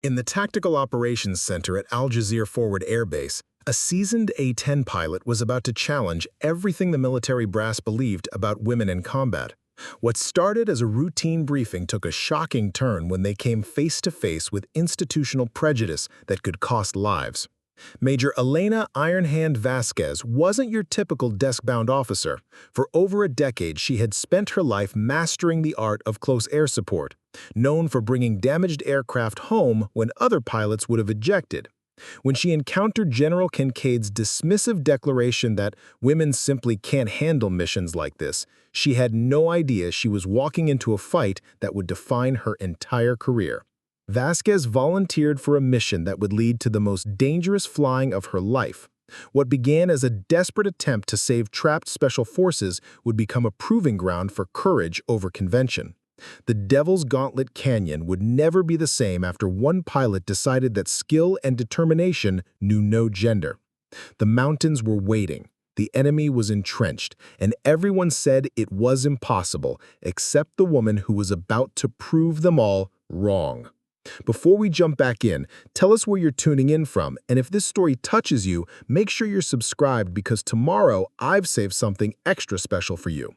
In the Tactical Operations Center at Al Jazeer Forward Air Base, a seasoned A-10 pilot was about to challenge everything the military brass believed about women in combat. What started as a routine briefing took a shocking turn when they came face to face with institutional prejudice that could cost lives. Major Elena Ironhand Vasquez wasn't your typical desk-bound officer. For over a decade, she had spent her life mastering the art of close air support, known for bringing damaged aircraft home when other pilots would have ejected. When she encountered General Kincaid's dismissive declaration that women simply can't handle missions like this, she had no idea she was walking into a fight that would define her entire career. Vasquez volunteered for a mission that would lead to the most dangerous flying of her life. What began as a desperate attempt to save trapped special forces would become a proving ground for courage over convention. The Devil's Gauntlet Canyon would never be the same after one pilot decided that skill and determination knew no gender. The mountains were waiting, the enemy was entrenched, and everyone said it was impossible, except the woman who was about to prove them all wrong. Before we jump back in, tell us where you're tuning in from, and if this story touches you, make sure you're subscribed because tomorrow I've saved something extra special for you.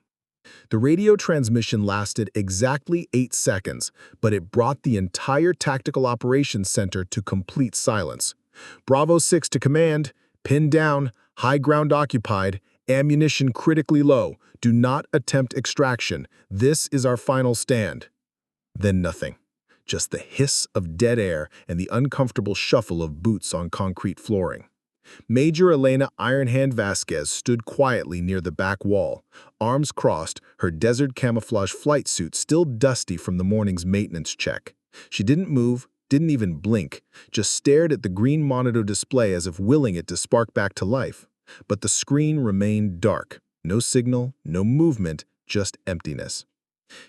The radio transmission lasted exactly 8 seconds, but it brought the entire Tactical Operations Center to complete silence. Bravo 6 to command, pinned down, high ground occupied, ammunition critically low, do not attempt extraction, this is our final stand. Then nothing. Just the hiss of dead air and the uncomfortable shuffle of boots on concrete flooring. Major Elena Ironhand Vasquez stood quietly near the back wall, arms crossed, her desert camouflage flight suit still dusty from the morning's maintenance check. She didn't move, didn't even blink, just stared at the green monitor display as if willing it to spark back to life. But the screen remained dark. No signal, no movement, just emptiness.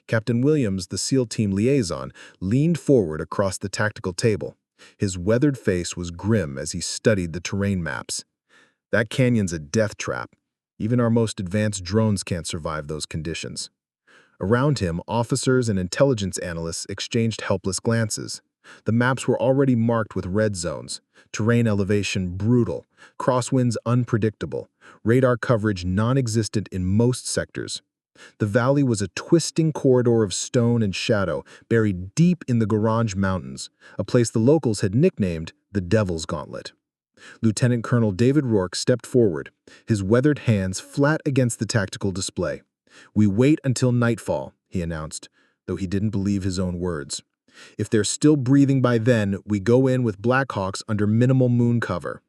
Captain Williams, the SEAL team liaison, leaned forward across the tactical table. His weathered face was grim as he studied the terrain maps. That canyon's a death trap. Even our most advanced drones can't survive those conditions. Around him, officers and intelligence analysts exchanged helpless glances. The maps were already marked with red zones, terrain elevation brutal, crosswinds unpredictable, radar coverage non-existent in most sectors. The valley was a twisting corridor of stone and shadow, buried deep in the Garage Mountains, a place the locals had nicknamed the Devil's Gauntlet. Lieutenant Colonel David Rourke stepped forward, his weathered hands flat against the tactical display. "We wait until nightfall," he announced, though he didn't believe his own words. "If they're still breathing by then, we go in with Blackhawks under minimal moon cover."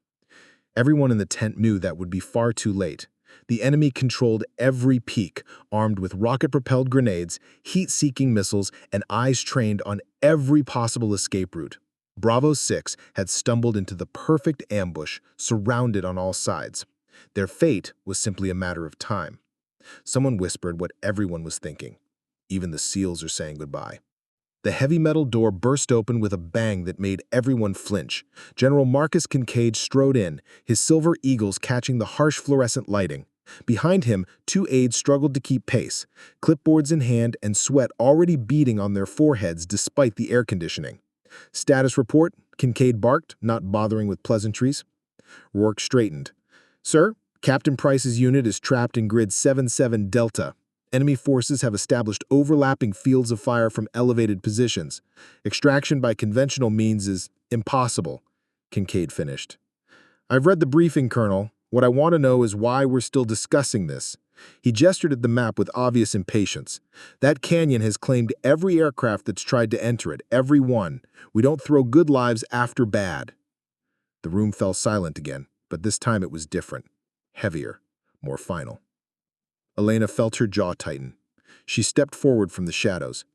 Everyone in the tent knew that would be far too late. The enemy controlled every peak, armed with rocket-propelled grenades, heat-seeking missiles, and eyes trained on every possible escape route. Bravo 6 had stumbled into the perfect ambush, surrounded on all sides. Their fate was simply a matter of time. Someone whispered what everyone was thinking. Even the SEALs are saying goodbye. The heavy metal door burst open with a bang that made everyone flinch. General Kincaid strode in, his silver eagles catching the harsh fluorescent lighting. Behind him, 2 aides struggled to keep pace, clipboards in hand and sweat already beading on their foreheads despite the air conditioning. "Status report," Kincaid barked, not bothering with pleasantries. Rourke straightened. "Sir, Captain Price's unit is trapped in grid 77 Delta. Enemy forces have established overlapping fields of fire from elevated positions. Extraction by conventional means is impossible," Kincaid finished. "I've read the briefing, Colonel. What I want to know is why we're still discussing this." He gestured at the map with obvious impatience. "That canyon has claimed every aircraft that's tried to enter it, every one. We don't throw good lives after bad." The room fell silent again, but this time it was different. Heavier, more final. Elena felt her jaw tighten. She stepped forward from the shadows.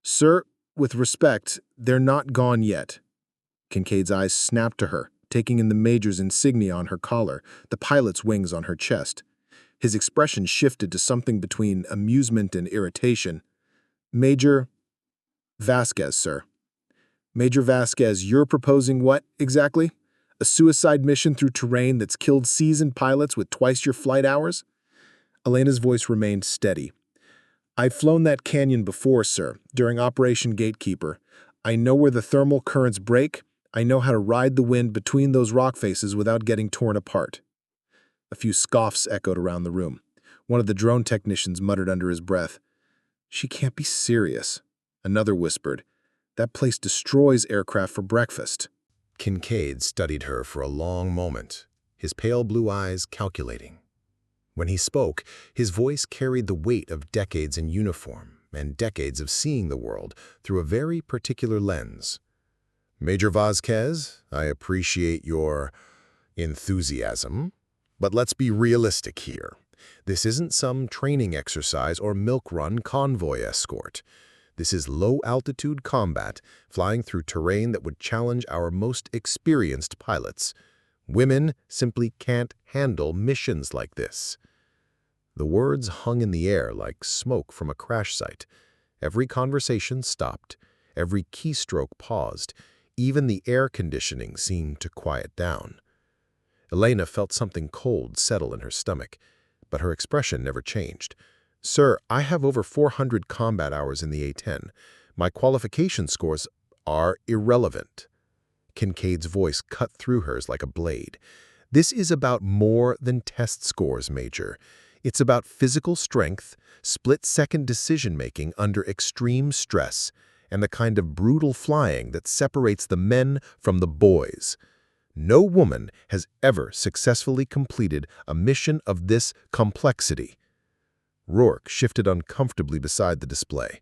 "Sir, with respect, they're not gone yet." Kincaid's eyes snapped to her, taking in the Major's insignia on her collar, the pilot's wings on her chest. His expression shifted to something between amusement and irritation. "Major Vasquez, sir." "Major Vasquez, you're proposing what, exactly? A suicide mission through terrain that's killed seasoned pilots with twice your flight hours?" Elena's voice remained steady. "I've flown that canyon before, sir, during Operation Gatekeeper. I know where the thermal currents break. I know how to ride the wind between those rock faces without getting torn apart." A few scoffs echoed around the room. One of the drone technicians muttered under his breath, "She can't be serious." Another whispered, "That place destroys aircraft for breakfast." Kincaid studied her for a long moment, his pale blue eyes calculating. When he spoke, his voice carried the weight of decades in uniform and decades of seeing the world through a very particular lens. "Major Vasquez, I appreciate your enthusiasm, but let's be realistic here. This isn't some training exercise or milk-run convoy escort. This is low-altitude combat, flying through terrain that would challenge our most experienced pilots. Women simply can't handle missions like this." The words hung in the air like smoke from a crash site. Every conversation stopped. Every keystroke paused. Even the air conditioning seemed to quiet down. Elena felt something cold settle in her stomach, but her expression never changed. "Sir, I have over 400 combat hours in the A-10. My qualification scores are irrelevant." Kincaid's voice cut through hers like a blade. "This is about more than test scores, Major. It's about physical strength, split-second decision-making under extreme stress, and the kind of brutal flying that separates the men from the boys. No woman has ever successfully completed a mission of this complexity." Rourke shifted uncomfortably beside the display.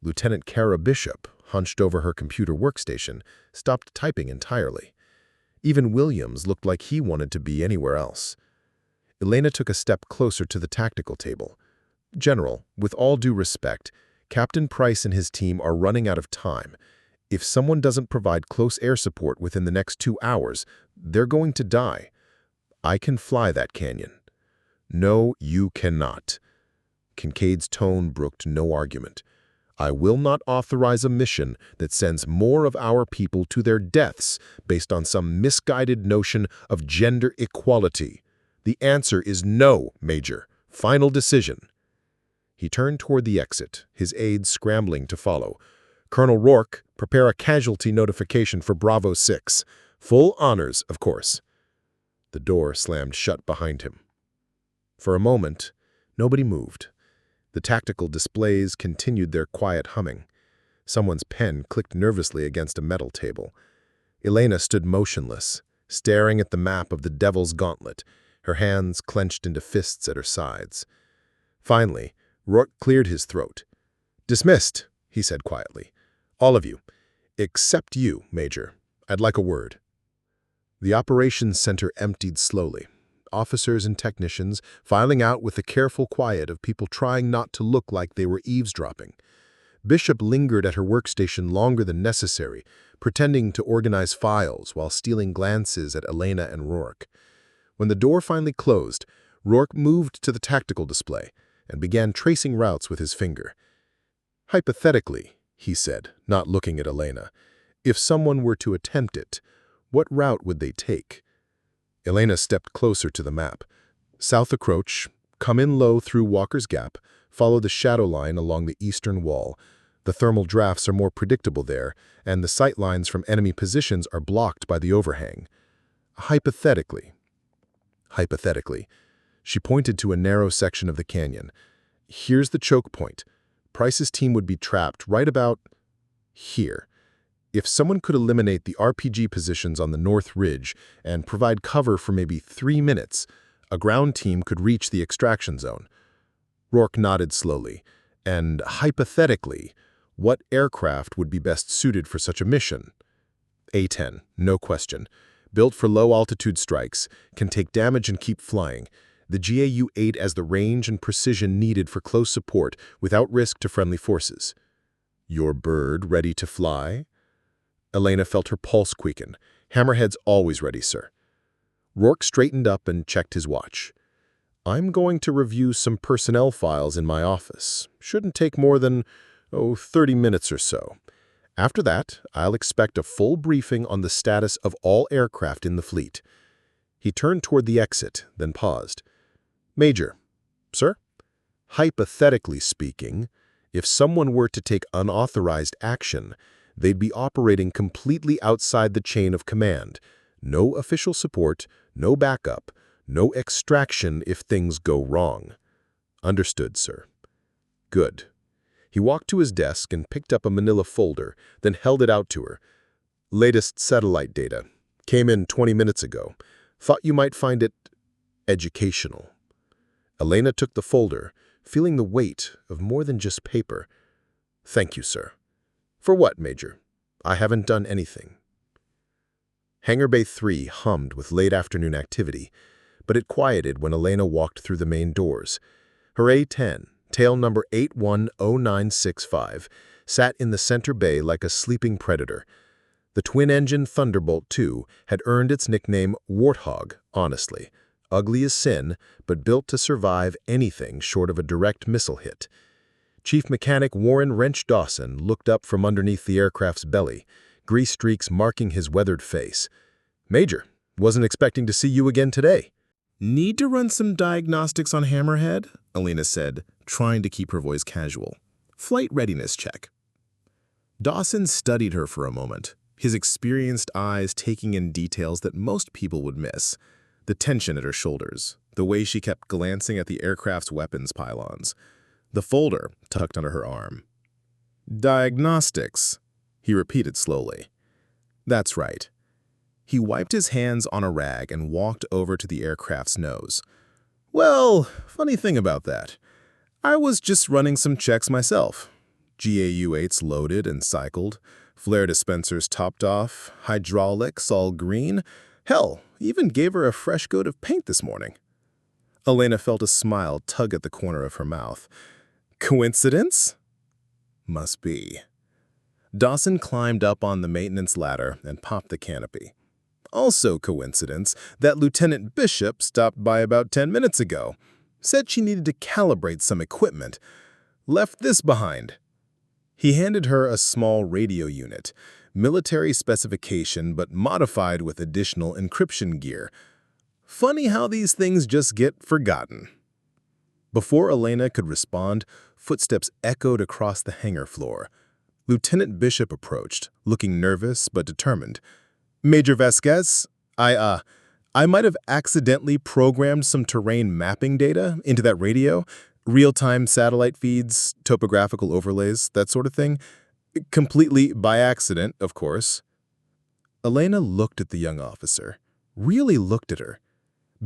Lieutenant Kara Bishop, hunched over her computer workstation, stopped typing entirely. Even Williams looked like he wanted to be anywhere else. Elena took a step closer to the tactical table. "General, with all due respect, Captain Price and his team are running out of time. If someone doesn't provide close air support within the next 2 hours, they're going to die. I can fly that canyon." "No, you cannot." Kincaid's tone brooked no argument. "I will not authorize a mission that sends more of our people to their deaths based on some misguided notion of gender equality. The answer is no, Major. Final decision." He turned toward the exit, his aides scrambling to follow. "Colonel Rourke, prepare a casualty notification for Bravo 6. Full honors, of course." The door slammed shut behind him. For a moment, nobody moved. The tactical displays continued their quiet humming. Someone's pen clicked nervously against a metal table. Elena stood motionless, staring at the map of the Devil's Gauntlet, her hands clenched into fists at her sides. Finally, Rourke cleared his throat. "Dismissed," he said quietly. "All of you. Except you, Major. I'd like a word." The operations center emptied slowly. Officers and technicians filing out with the careful quiet of people trying not to look like they were eavesdropping. Bishop lingered at her workstation longer than necessary, pretending to organize files while stealing glances at Elena and Rourke. When the door finally closed, Rourke moved to the tactical display and began tracing routes with his finger. "Hypothetically," he said, not looking at Elena, "if someone were to attempt it, what route would they take?" Elena stepped closer to the map. "South approach, come in low through Walker's Gap, follow the shadow line along the eastern wall. The thermal drafts are more predictable there, and the sight lines from enemy positions are blocked by the overhang." Hypothetically. She pointed to a narrow section of the canyon. "Here's the choke point. Price's team would be trapped right about here. If someone could eliminate the RPG positions on the North Ridge and provide cover for maybe 3 minutes, a ground team could reach the extraction zone." Rourke nodded slowly. "And hypothetically, what aircraft would be best suited for such a mission?" A-10, no question. Built for low-altitude strikes, can take damage and keep flying. The GAU-8 has the range and precision needed for close support without risk to friendly forces. "Your bird ready to fly?" Elena felt her pulse quicken. "Hammerhead's always ready, sir." Rourke straightened up and checked his watch. "I'm going to review some personnel files in my office. Shouldn't take more than, 30 minutes or so. After that, I'll expect a full briefing on the status of all aircraft in the fleet." He turned toward the exit, then paused. "Major." "Sir?" "Hypothetically speaking, if someone were to take unauthorized action, They'd be operating completely outside the chain of command. No official support, no backup, no extraction if things go wrong. Understood, sir. Good. He walked to his desk and picked up a manila folder, then held it out to her. Latest satellite data. Came in 20 minutes ago. Thought you might find it educational. Elena took the folder, feeling the weight of more than just paper. Thank you, sir. For what, Major? I haven't done anything. Hangar Bay 3 hummed with late afternoon activity, but it quieted when Elena walked through the main doors. Her A-10, tail number 810965, sat in the center bay like a sleeping predator. The twin-engine Thunderbolt II had earned its nickname Warthog, honestly. Ugly as sin, but built to survive anything short of a direct missile hit. Chief Mechanic Warren Wrench Dawson looked up from underneath the aircraft's belly, grease streaks marking his weathered face. Major, wasn't expecting to see you again today. Need to run some diagnostics on Hammerhead? Elena said, trying to keep her voice casual. Flight readiness check. Dawson studied her for a moment, his experienced eyes taking in details that most people would miss. The tension at her shoulders, the way she kept glancing at the aircraft's weapons pylons, the folder tucked under her arm. Diagnostics, he repeated slowly. That's right. He wiped his hands on a rag and walked over to the aircraft's nose. Well, funny thing about that. I was just running some checks myself. GAU-8s loaded and cycled, flare dispensers topped off, hydraulics all green. Hell, even gave her a fresh coat of paint this morning. Elena felt a smile tug at the corner of her mouth. Coincidence? Must be. Dawson climbed up on the maintenance ladder and popped the canopy. Also coincidence that Lieutenant Bishop stopped by about 10 minutes ago. Said she needed to calibrate some equipment. Left this behind. He handed her a small radio unit, military specification but modified with additional encryption gear. Funny how these things just get forgotten. Before Elena could respond, footsteps echoed across the hangar floor. Lieutenant Bishop approached, looking nervous but determined. Major Vasquez, I might have accidentally programmed some terrain mapping data into that radio, real-time satellite feeds, topographical overlays, that sort of thing. Completely by accident, of course. Elena looked at the young officer, really looked at her.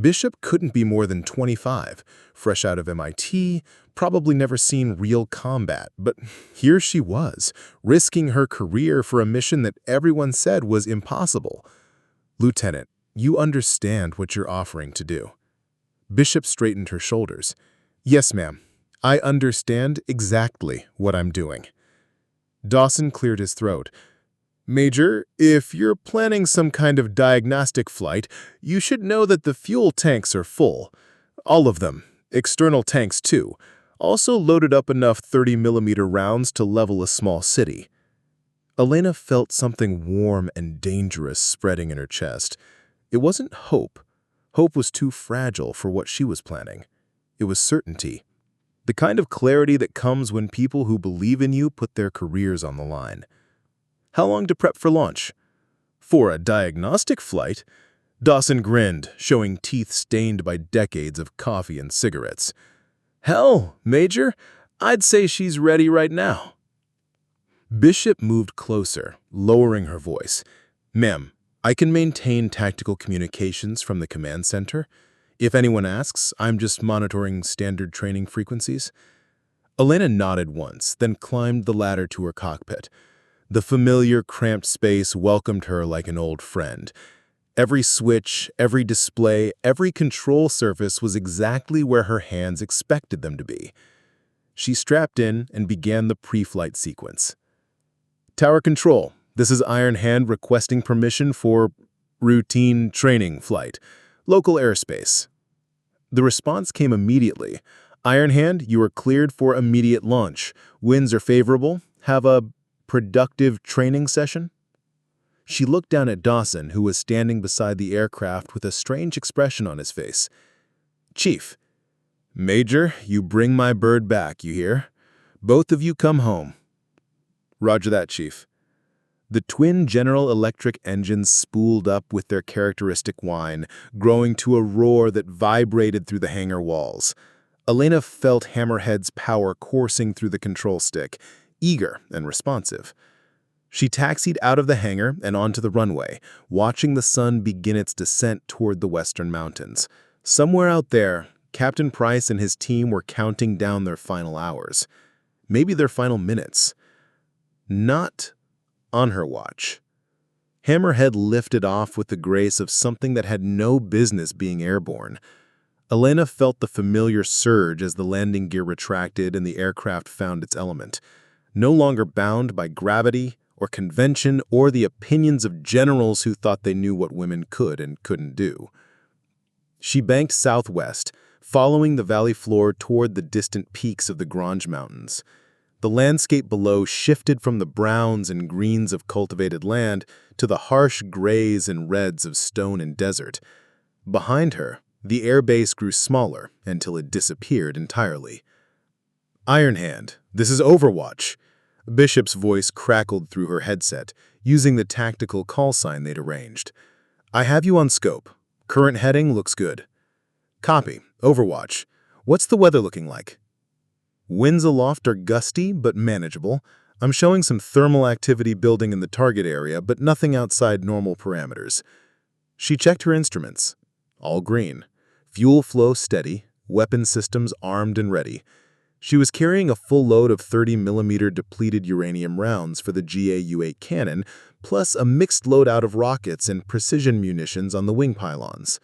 Bishop couldn't be more than 25, fresh out of MIT, probably never seen real combat, but here she was, risking her career for a mission that everyone said was impossible. Lieutenant, you understand what you're offering to do. Bishop straightened her shoulders. Yes, ma'am. I understand exactly what I'm doing. Dawson cleared his throat. Major, if you're planning some kind of diagnostic flight, you should know that the fuel tanks are full. All of them. External tanks, too. Also loaded up enough 30mm rounds to level a small city. Elena felt something warm and dangerous spreading in her chest. It wasn't hope. Hope was too fragile for what she was planning. It was certainty. The kind of clarity that comes when people who believe in you put their careers on the line. How long to prep for launch? For a diagnostic flight? Dawson grinned, showing teeth stained by decades of coffee and cigarettes. Hell, Major, I'd say she's ready right now. Bishop moved closer, lowering her voice. Ma'am, I can maintain tactical communications from the command center. If anyone asks, I'm just monitoring standard training frequencies. Elena nodded once, then climbed the ladder to her cockpit. The familiar, cramped space welcomed her like an old friend. Every switch, every display, every control surface was exactly where her hands expected them to be. She strapped in and began the pre-flight sequence. Tower Control, this is Ironhand requesting permission for routine training flight, local airspace. The response came immediately. Ironhand, you are cleared for immediate launch. Winds are favorable. Have a productive training session? She looked down at Dawson, who was standing beside the aircraft with a strange expression on his face. Chief. Major, you bring my bird back, you hear? Both of you come home. Roger that, Chief. The twin General Electric engines spooled up with their characteristic whine, growing to a roar that vibrated through the hangar walls. Elena felt Hammerhead's power coursing through the control stick, eager and responsive. She taxied out of the hangar and onto the runway, watching the sun begin its descent toward the western mountains. Somewhere out there, Captain Price and his team were counting down their final hours. Maybe their final minutes. Not on her watch. Hammerhead lifted off with the grace of something that had no business being airborne. Elena felt the familiar surge as the landing gear retracted and the aircraft found its element. No longer bound by gravity or convention or the opinions of generals who thought they knew what women could and couldn't do. She banked southwest, following the valley floor toward the distant peaks of the Grange Mountains. The landscape below shifted from the browns and greens of cultivated land to the harsh grays and reds of stone and desert. Behind her, the air base grew smaller until it disappeared entirely. "Ironhand, this is Overwatch." Bishop's voice crackled through her headset, using the tactical call sign they'd arranged. "I have you on scope. Current heading looks good." "Copy. Overwatch. What's the weather looking like?" "Winds aloft are gusty, but manageable. I'm showing some thermal activity building in the target area, but nothing outside normal parameters." She checked her instruments. All green. Fuel flow steady, weapon systems armed and ready. She was carrying a full load of 30mm depleted uranium rounds for the GAU-8 cannon, plus a mixed loadout of rockets and precision munitions on the wing pylons.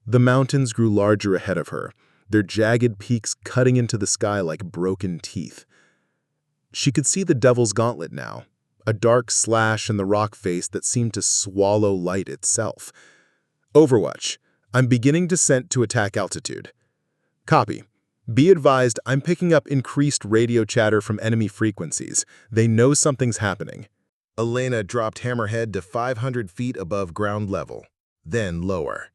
The mountains grew larger ahead of her, their jagged peaks cutting into the sky like broken teeth. She could see the Devil's Gauntlet now, a dark slash in the rock face that seemed to swallow light itself. "Overwatch, I'm beginning descent to attack altitude." "Copy. Be advised, I'm picking up increased radio chatter from enemy frequencies. They know something's happening." Elena dropped Hammerhead to 500 feet above ground level, then lower.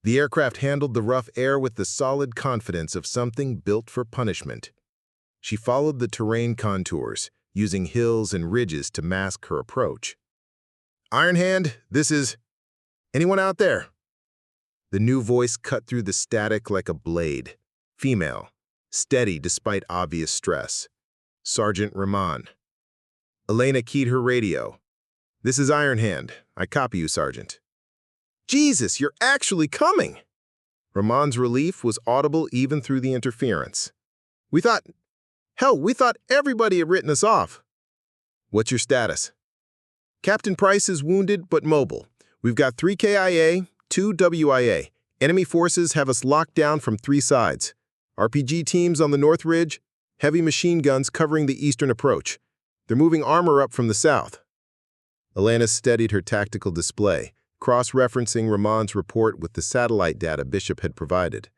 The aircraft handled the rough air with the solid confidence of something built for punishment. She followed the terrain contours, using hills and ridges to mask her approach. "Ironhand, this is... anyone out there?" The new voice cut through the static like a blade. Female, steady despite obvious stress. Sergeant Rahman. Elena keyed her radio. "This is Ironhand. I copy you, Sergeant." "Jesus, you're actually coming!" Rahman's relief was audible even through the interference. We thought everybody had written us off." "What's your status?" "Captain Price is wounded but mobile. We've got 3 KIA, 2 WIA. Enemy forces have us locked down from 3 sides. RPG teams on the North Ridge, heavy machine guns covering the eastern approach. They're moving armor up from the south." Elena steadied her tactical display, cross-referencing Rahman's report with the satellite data Bishop had provided.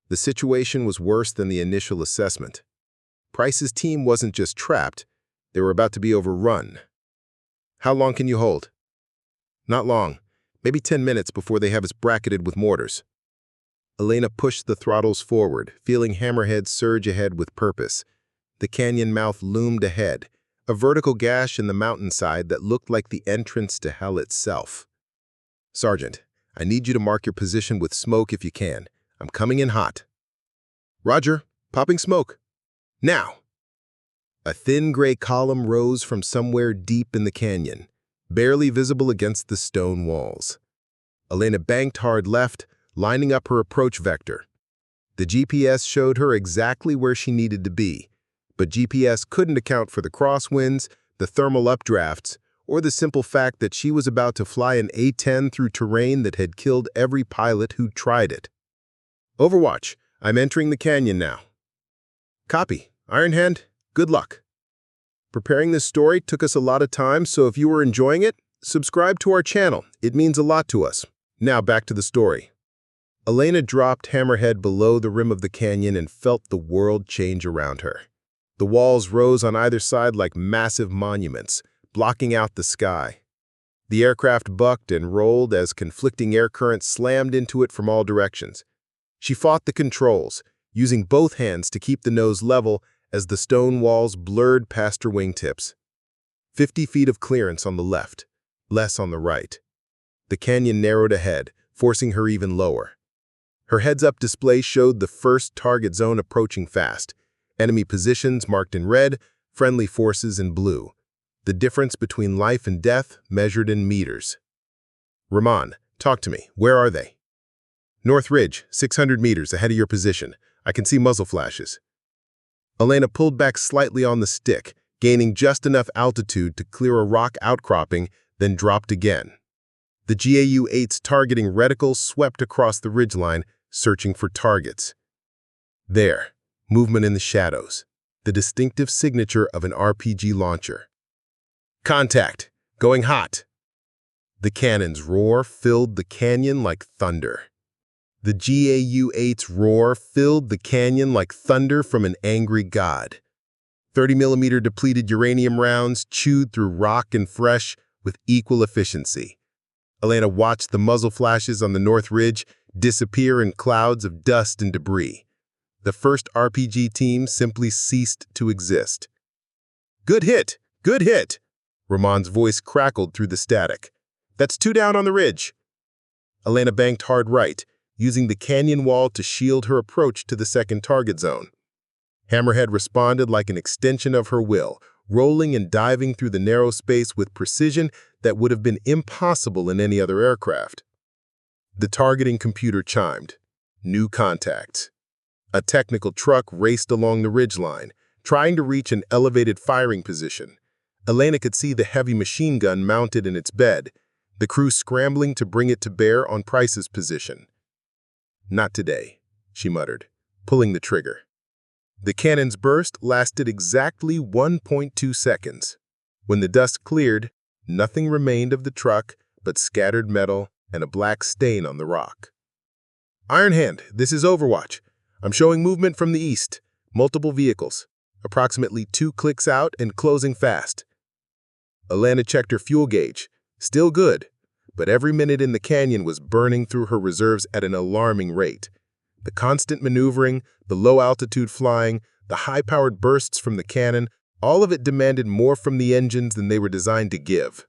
The situation was worse than the initial assessment. Price's team wasn't just trapped, they were about to be overrun. "How long can you hold?" "Not long. Maybe 10 minutes before they have us bracketed with mortars." Elena pushed the throttles forward, feeling Hammerhead surge ahead with purpose. The canyon mouth loomed ahead, a vertical gash in the mountainside that looked like the entrance to hell itself. "Sergeant, I need you to mark your position with smoke if you can. I'm coming in hot." "Roger, popping smoke. Now." A thin gray column rose from somewhere deep in the canyon, barely visible against the stone walls. Elena banked hard left, lining up her approach vector. The GPS showed her exactly where she needed to be, but GPS couldn't account for the crosswinds, the thermal updrafts, or the simple fact that she was about to fly an A-10 through terrain that had killed every pilot who tried it. "Overwatch, I'm entering the canyon now." "Copy. Ironhand, good luck." Preparing this story took us a lot of time, so if you were enjoying it, subscribe to our channel. It means a lot to us. Now back to the story. Elena dropped Hammerhead below the rim of the canyon and felt the world change around her. The walls rose on either side like massive monuments, blocking out the sky. The aircraft bucked and rolled as conflicting air currents slammed into it from all directions. She fought the controls, using both hands to keep the nose level as the stone walls blurred past her wingtips. 50 feet of clearance on the left, less on the right. The canyon narrowed ahead, forcing her even lower. Her heads-up display showed the first target zone approaching fast. Enemy positions marked in red, friendly forces in blue. The difference between life and death measured in meters. Rahman, talk to me. Where are they? North Ridge, 600 meters ahead of your position. I can see muzzle flashes. Elena pulled back slightly on the stick, gaining just enough altitude to clear a rock outcropping, then dropped again. The GAU-8's targeting reticle swept across the ridgeline, searching for targets. There, movement in the shadows, the distinctive signature of an RPG launcher. Contact! Going hot! The cannon's roar filled the canyon like thunder. The GAU-8's roar filled the canyon like thunder from an angry god. 30mm depleted uranium rounds chewed through rock and fresh with equal efficiency. Elena watched the muzzle flashes on the North Ridge disappear in clouds of dust and debris. The first RPG team simply ceased to exist. Good hit! Good hit! Rahman's voice crackled through the static. That's 2 down on the ridge. Elena banked hard right, using the canyon wall to shield her approach to the second target zone. Hammerhead responded like an extension of her will, rolling and diving through the narrow space with precision that would have been impossible in any other aircraft. The targeting computer chimed. New contacts. A technical truck raced along the ridgeline, trying to reach an elevated firing position. Elena could see the heavy machine gun mounted in its bed, the crew scrambling to bring it to bear on Price's position. Not today, she muttered, pulling the trigger. The cannon's burst lasted exactly 1.2 seconds. When the dust cleared, nothing remained of the truck but scattered metal and a black stain on the rock. Ironhand, this is Overwatch. I'm showing movement from the east. Multiple vehicles. Approximately 2 clicks out and closing fast. Elena checked her fuel gauge. Still good, but every minute in the canyon was burning through her reserves at an alarming rate. The constant maneuvering, the low-altitude flying, the high-powered bursts from the cannon, all of it demanded more from the engines than they were designed to give.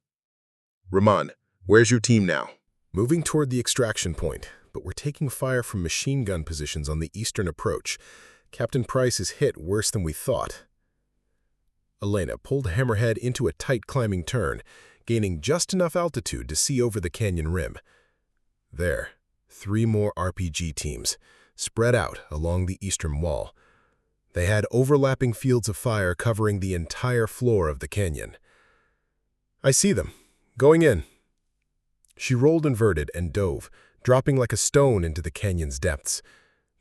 Rahman, where's your team now? Moving toward the extraction point, but we're taking fire from machine gun positions on the eastern approach. Captain Price is hit worse than we thought. Elena pulled Hammerhead into a tight climbing turn, gaining just enough altitude to see over the canyon rim. There, 3 more RPG teams, spread out along the eastern wall. They had overlapping fields of fire covering the entire floor of the canyon. I see them. Going in. She rolled inverted and dove, dropping like a stone into the canyon's depths.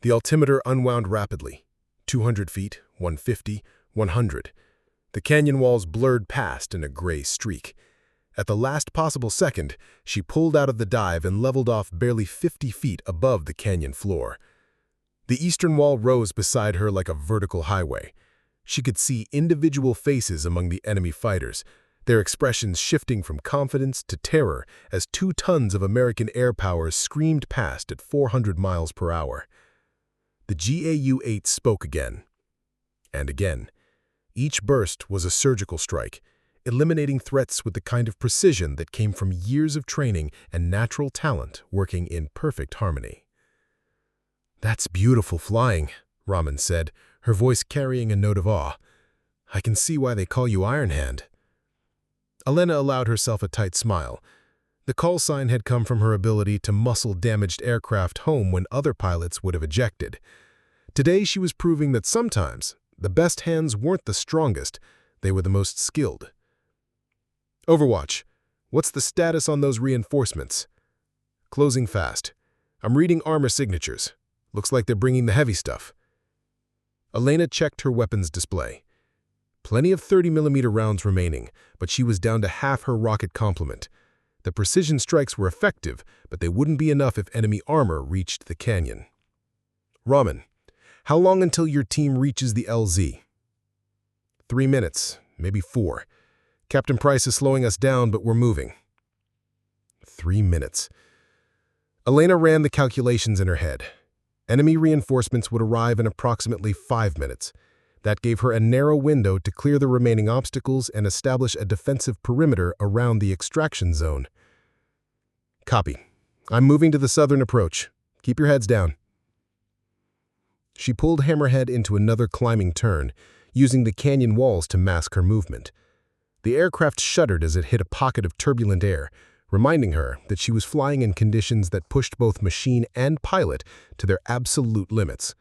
The altimeter unwound rapidly. 200 feet, 150, 100. The canyon walls blurred past in a gray streak. At the last possible second, she pulled out of the dive and leveled off barely 50 feet above the canyon floor. The eastern wall rose beside her like a vertical highway. She could see individual faces among the enemy fighters, their expressions shifting from confidence to terror as 2 tons of American air power screamed past at 400 miles per hour. The GAU-8 spoke again. And again. Each burst was a surgical strike, eliminating threats with the kind of precision that came from years of training and natural talent working in perfect harmony. That's beautiful flying, Rahman said, her voice carrying a note of awe. I can see why they call you Ironhand. Elena allowed herself a tight smile. The call sign had come from her ability to muscle damaged aircraft home when other pilots would have ejected. Today she was proving that sometimes the best hands weren't the strongest, they were the most skilled. Overwatch, what's the status on those reinforcements? Closing fast. I'm reading armor signatures. Looks like they're bringing the heavy stuff. Elena checked her weapons display. Plenty of 30mm rounds remaining, but she was down to half her rocket complement. The precision strikes were effective, but they wouldn't be enough if enemy armor reached the canyon. Rahman, how long until your team reaches the LZ? 3 minutes, maybe 4. Captain Price is slowing us down, but we're moving. 3 minutes. Elena ran the calculations in her head. Enemy reinforcements would arrive in approximately 5 minutes. That gave her a narrow window to clear the remaining obstacles and establish a defensive perimeter around the extraction zone. Copy. I'm moving to the southern approach. Keep your heads down. She pulled Hammerhead into another climbing turn, using the canyon walls to mask her movement. The aircraft shuddered as it hit a pocket of turbulent air, reminding her that she was flying in conditions that pushed both machine and pilot to their absolute limits.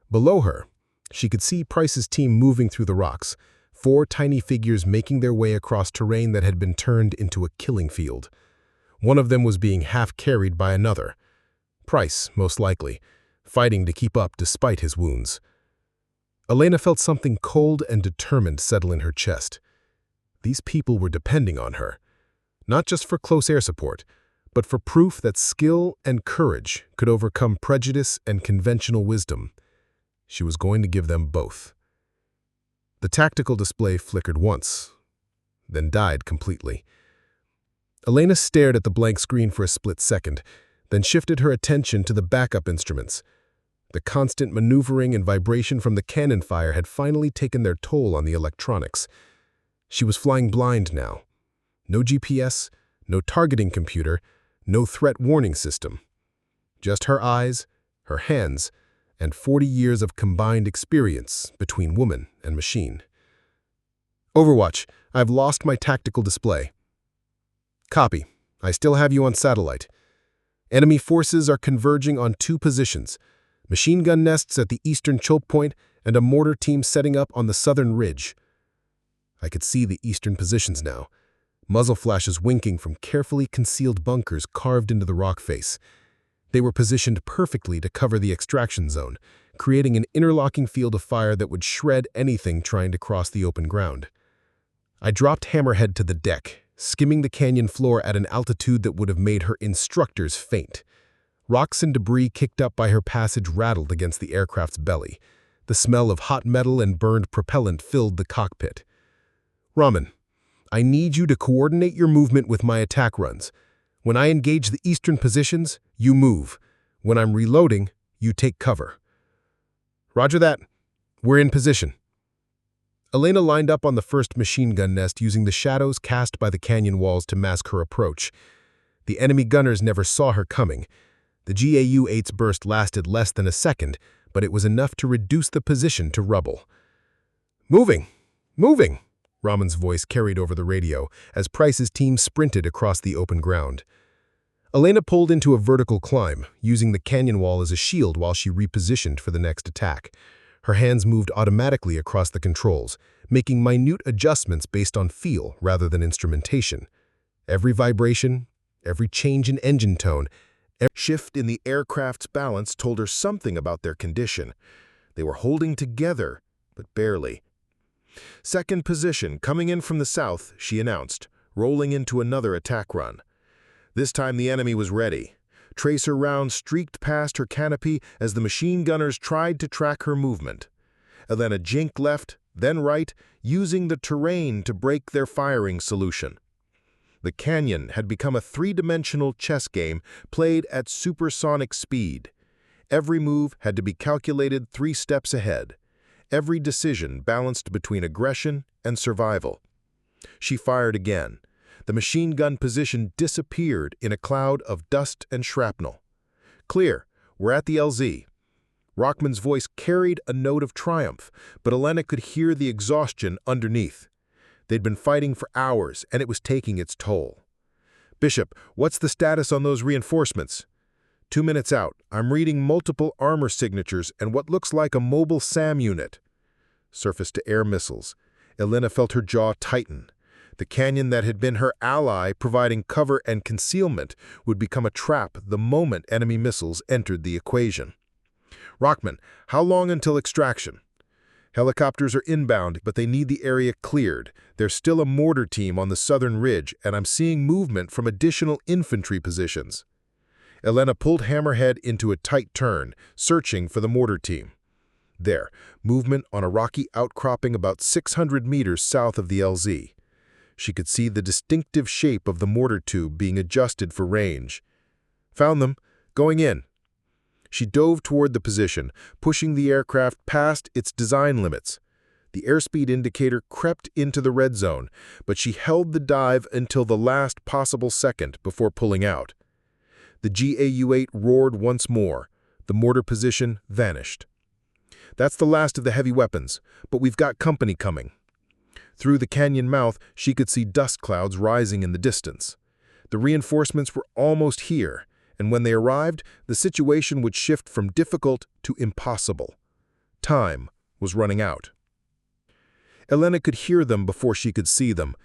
Below her, she could see Price's team moving through the rocks, 4 tiny figures making their way across terrain that had been turned into a killing field. One of them was being half-carried by another. Price, most likely, fighting to keep up despite his wounds. Elena felt something cold and determined settle in her chest. These people were depending on her, not just for close air support, but for proof that skill and courage could overcome prejudice and conventional wisdom. She was going to give them both. The tactical display flickered once, then died completely. Elena stared at the blank screen for a split second, then shifted her attention to the backup instruments. The constant maneuvering and vibration from the cannon fire had finally taken their toll on the electronics. She was flying blind now. No GPS, no targeting computer, no threat warning system. Just her eyes, her hands, and 40 years of combined experience between woman and machine. Overwatch, I've lost my tactical display. Copy. I still have you on satellite. Enemy forces are converging on 2 positions, machine gun nests at the eastern choke point and a mortar team setting up on the southern ridge. I could see the eastern positions now, muzzle flashes winking from carefully concealed bunkers carved into the rock face. They were positioned perfectly to cover the extraction zone, creating an interlocking field of fire that would shred anything trying to cross the open ground. I dropped Hammerhead to the deck, skimming the canyon floor at an altitude that would have made her instructors faint. Rocks and debris kicked up by her passage rattled against the aircraft's belly. The smell of hot metal and burned propellant filled the cockpit. Raman, I need you to coordinate your movement with my attack runs. When I engage the eastern positions, you move. When I'm reloading, you take cover. Roger that. We're in position. Elena lined up on the first machine gun nest using the shadows cast by the canyon walls to mask her approach. The enemy gunners never saw her coming. The GAU-8's burst lasted less than a second, but it was enough to reduce the position to rubble. Moving! Moving! Raman's voice carried over the radio as Price's team sprinted across the open ground. Elena pulled into a vertical climb, using the canyon wall as a shield while she repositioned for the next attack. Her hands moved automatically across the controls, making minute adjustments based on feel rather than instrumentation. Every vibration, every change in engine tone, every shift in the aircraft's balance told her something about their condition. They were holding together, but barely. Second position, coming in from the south, she announced, rolling into another attack run. This time the enemy was ready. Tracer rounds streaked past her canopy as the machine gunners tried to track her movement. Elena jinked left, then right, using the terrain to break their firing solution. The canyon had become a 3-dimensional chess game played at supersonic speed. Every move had to be calculated 3 steps ahead. Every decision balanced between aggression and survival. She fired again. The machine gun position disappeared in a cloud of dust and shrapnel. Clear, we're at the LZ. Rockman's voice carried a note of triumph, but Elena could hear the exhaustion underneath. They'd been fighting for hours, and it was taking its toll. Bishop, what's the status on those reinforcements? 2 minutes out. I'm reading multiple armor signatures and what looks like a mobile SAM unit. Surface-to-air missiles. Elena felt her jaw tighten. The canyon that had been her ally providing cover and concealment would become a trap the moment enemy missiles entered the equation. Rockman, how long until extraction? Helicopters are inbound, but they need the area cleared. There's still a mortar team on the southern ridge, and I'm seeing movement from additional infantry positions. Elena pulled Hammerhead into a tight turn, searching for the mortar team. There, movement on a rocky outcropping about 600 meters south of the LZ. She could see the distinctive shape of the mortar tube being adjusted for range. Found them. Going in. She dove toward the position, pushing the aircraft past its design limits. The airspeed indicator crept into the red zone, but she held the dive until the last possible second before pulling out. The GAU-8 roared once more. The mortar position vanished. That's the last of the heavy weapons, but we've got company coming. Through the canyon mouth, she could see dust clouds rising in the distance. The reinforcements were almost here, and when they arrived, the situation would shift from difficult to impossible. Time was running out. Elena could hear them before she could see them.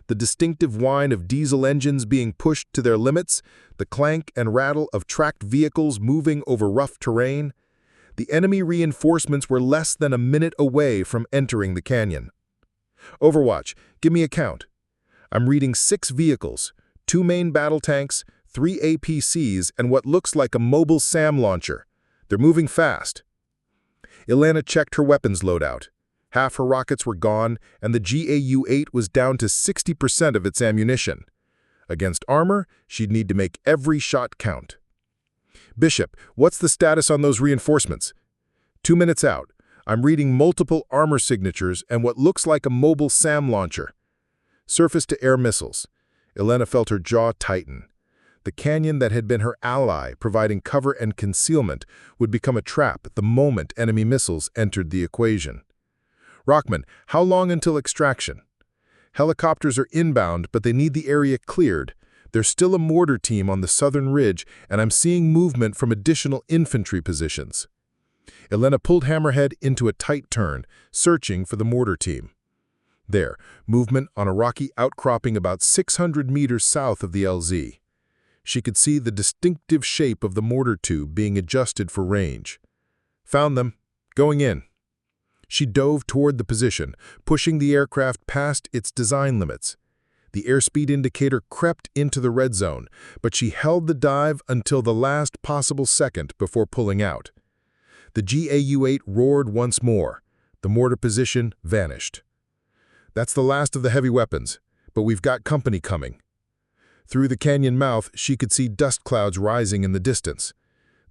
The distinctive whine of diesel engines being pushed to their limits, the clank and rattle of tracked vehicles moving over rough terrain. The enemy reinforcements were less than a minute away from entering the canyon. Overwatch, give me a count. I'm reading 6 vehicles, 2 main battle tanks, 3 APCs, and what looks like a mobile SAM launcher. They're moving fast. Elena checked her weapons loadout. Half her rockets were gone, and the GAU-8 was down to 60% of its ammunition. Against armor, she'd need to make every shot count. Bishop, what's the status on those reinforcements? 2 minutes out. I'm reading multiple armor signatures and what looks like a mobile SAM launcher. Surface-to-air missiles. Elena felt her jaw tighten. The canyon that had been her ally, providing cover and concealment, would become a trap the moment enemy missiles entered the equation. Rockman, how long until extraction? Helicopters are inbound, but they need the area cleared. There's still a mortar team on the southern ridge, and I'm seeing movement from additional infantry positions. Elena pulled Hammerhead into a tight turn, searching for the mortar team. There, movement on a rocky outcropping about 600 meters south of the LZ. She could see the distinctive shape of the mortar tube being adjusted for range. Found them. Going in. She dove toward the position, pushing the aircraft past its design limits. The airspeed indicator crept into the red zone, but she held the dive until the last possible second before pulling out. The GAU-8 roared once more. The mortar position vanished. That's the last of the heavy weapons, but we've got company coming. Through the canyon mouth, she could see dust clouds rising in the distance.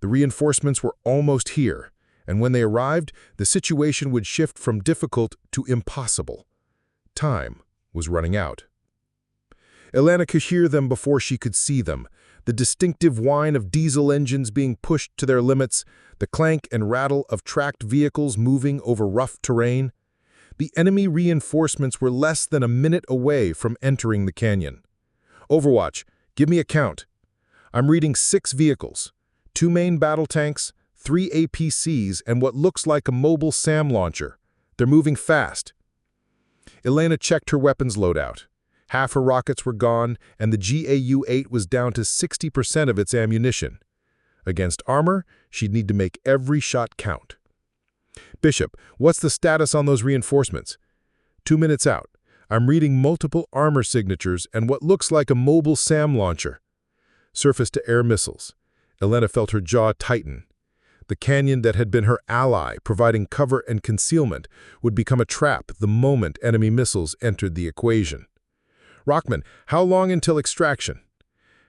The reinforcements were almost here, and when they arrived, the situation would shift from difficult to impossible. Time was running out. Elena could hear them before she could see them, the distinctive whine of diesel engines being pushed to their limits, the clank and rattle of tracked vehicles moving over rough terrain. The enemy reinforcements were less than a minute away from entering the canyon. Overwatch, give me a count. I'm reading 6 vehicles, 2 main battle tanks, 3 APCs, and what looks like a mobile SAM launcher. They're moving fast. Elena checked her weapons loadout. Half her rockets were gone, and the GAU-8 was down to 60% of its ammunition. Against armor, she'd need to make every shot count. Bishop, what's the status on those reinforcements? 2 minutes out. I'm reading multiple armor signatures and what looks like a mobile SAM launcher. Surface-to-air missiles. Elena felt her jaw tighten. The canyon that had been her ally, providing cover and concealment, would become a trap the moment enemy missiles entered the equation. Rockman, how long until extraction?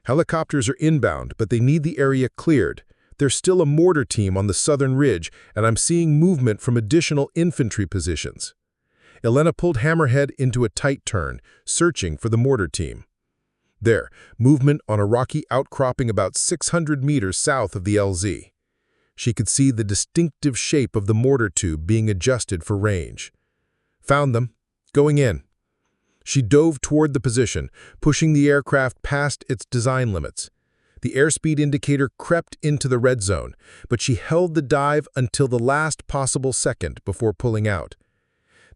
Helicopters are inbound, but they need the area cleared. There's still a mortar team on the southern ridge, and I'm seeing movement from additional infantry positions. Elena pulled Hammerhead into a tight turn, searching for the mortar team. There, movement on a rocky outcropping about 600 meters south of the LZ. She could see the distinctive shape of the mortar tube being adjusted for range. Found them. Going in. She dove toward the position, pushing the aircraft past its design limits. The airspeed indicator crept into the red zone, but she held the dive until the last possible second before pulling out.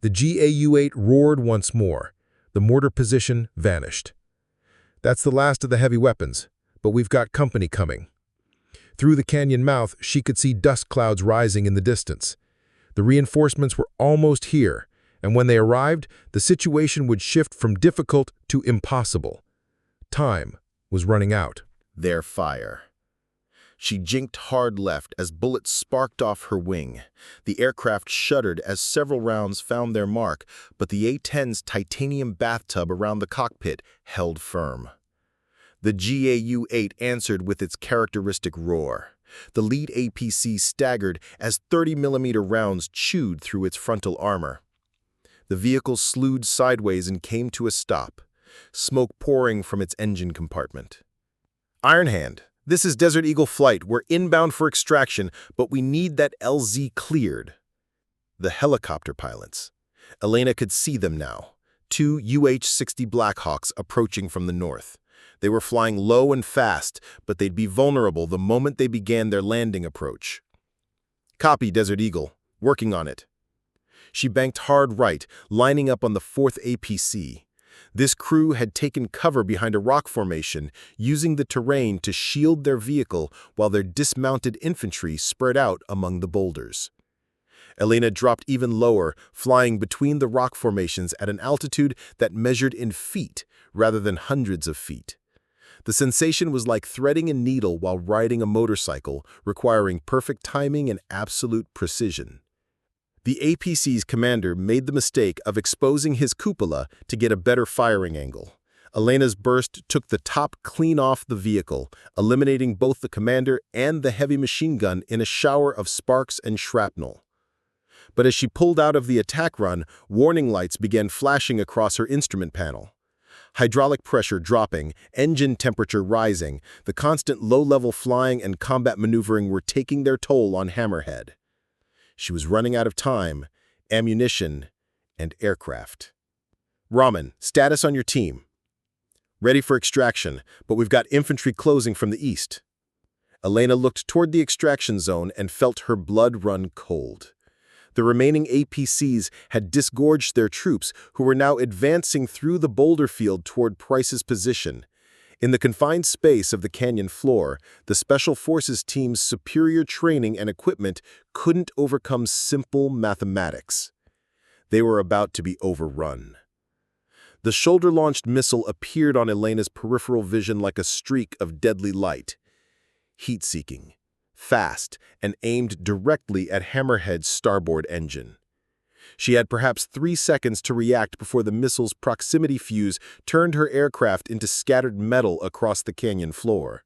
The GAU-8 roared once more. The mortar position vanished. That's the last of the heavy weapons, but we've got company coming. Through the canyon mouth, she could see dust clouds rising in the distance. The reinforcements were almost here, and when they arrived, the situation would shift from difficult to impossible. Time was running out. Their fire. She jinked hard left as bullets sparked off her wing. The aircraft shuddered as several rounds found their mark, but the A-10's titanium bathtub around the cockpit held firm. The GAU-8 answered with its characteristic roar. The lead APC staggered as 30mm rounds chewed through its frontal armor. The vehicle slewed sideways and came to a stop, smoke pouring from its engine compartment. "Ironhand, this is Desert Eagle Flight. We're inbound for extraction, but we need that LZ cleared." The helicopter pilots. Elena could see them now. 2 UH-60 Blackhawks approaching from the north. They were flying low and fast, but they'd be vulnerable the moment they began their landing approach. "Copy, Desert Eagle. Working on it." She banked hard right, lining up on the 4th APC. This crew had taken cover behind a rock formation, using the terrain to shield their vehicle while their dismounted infantry spread out among the boulders. Elena dropped even lower, flying between the rock formations at an altitude that measured in feet rather than hundreds of feet. The sensation was like threading a needle while riding a motorcycle, requiring perfect timing and absolute precision. The APC's commander made the mistake of exposing his cupola to get a better firing angle. Elena's burst took the top clean off the vehicle, eliminating both the commander and the heavy machine gun in a shower of sparks and shrapnel. But as she pulled out of the attack run, warning lights began flashing across her instrument panel. Hydraulic pressure dropping, engine temperature rising, the constant low-level flying and combat maneuvering were taking their toll on Hammerhead. She was running out of time, ammunition, and aircraft. "Raman, status on your team." "Ready for extraction, but we've got infantry closing from the east." Elena looked toward the extraction zone and felt her blood run cold. The remaining APCs had disgorged their troops, who were now advancing through the boulder field toward Price's position. In the confined space of the canyon floor, the Special Forces team's superior training and equipment couldn't overcome simple mathematics. They were about to be overrun. The shoulder-launched missile appeared on Elena's peripheral vision like a streak of deadly light. Heat-seeking, fast, and aimed directly at Hammerhead's starboard engine. She had perhaps 3 seconds to react before the missile's proximity fuse turned her aircraft into scattered metal across the canyon floor.